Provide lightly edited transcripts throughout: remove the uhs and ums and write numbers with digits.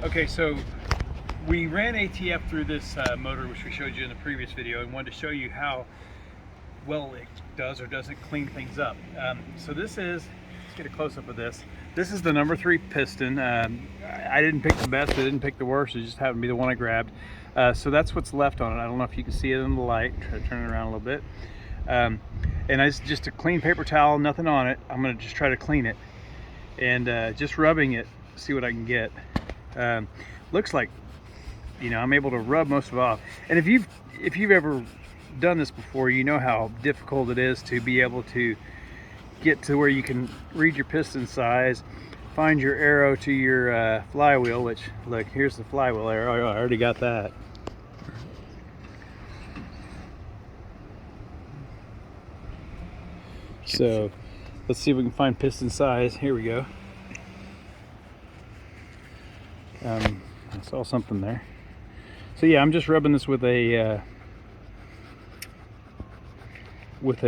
Okay, so we ran ATF through this motor, which we showed you in the previous video, and wanted to show you how well it does or doesn't clean things up. So this is, let's get a close-up of this. This is the number 3 piston. I didn't pick the best, I didn't pick the worst, it just happened to be the one I grabbed. So that's what's left on it. I don't know if you can see it in the light. Try to turn it around a little bit. And it's just a clean paper towel, nothing on it. I'm gonna just try to clean it. And just rubbing it, see what I can get. Looks like, you know, I'm able to rub most of it off. And if you've ever done this before, you know how difficult it is to be able to get to where you can read your piston size, find your arrow to your flywheel, which, look, here's the flywheel arrow. I already got that. So let's see if we can find piston size. Here we go. I saw something there. So yeah, I'm just rubbing this with a what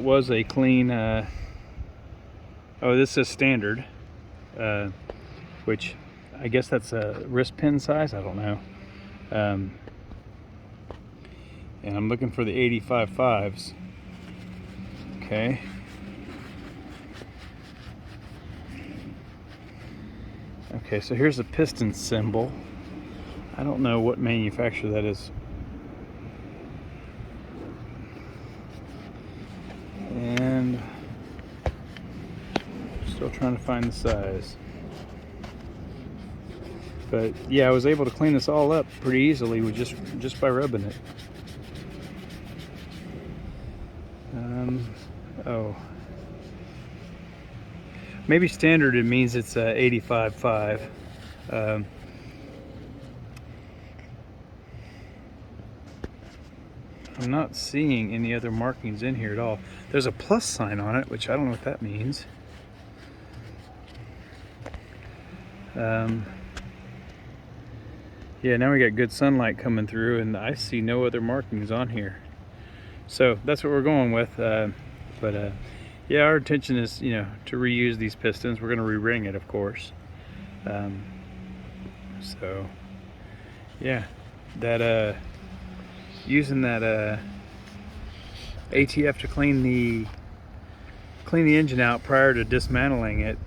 was a clean oh, this is standard, which I guess that's a wrist pin size, I don't know. And I'm looking for the 85.5s. Okay. Okay, so here's the piston symbol. I don't know what manufacturer that is. And still trying to find the size. But yeah, I was able to clean this all up pretty easily with just by rubbing it. Oh, maybe standard, it means it's 85.5. I'm not seeing any other markings in here at all. There's a plus sign on it, which I don't know what that means. Yeah, now we got good sunlight coming through, and I see no other markings on here. So that's what we're going with. Yeah, our intention is, you know, to reuse these pistons. We're going to re-ring it, of course. So yeah, that using that ATF to clean the engine out prior to dismantling it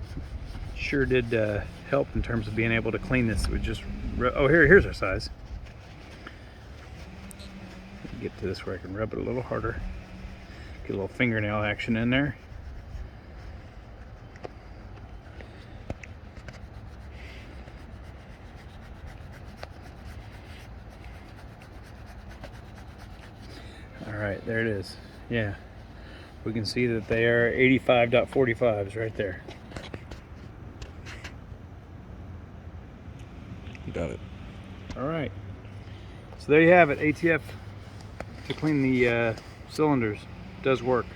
sure did help in terms of being able to clean this with just here's our size. Get to this where I can rub it a little harder, get a little fingernail action in there. All right, there it is. Yeah, we can see that they are 85.45s right there. You got it. All right, so there you have it. ATF to clean the cylinders does work.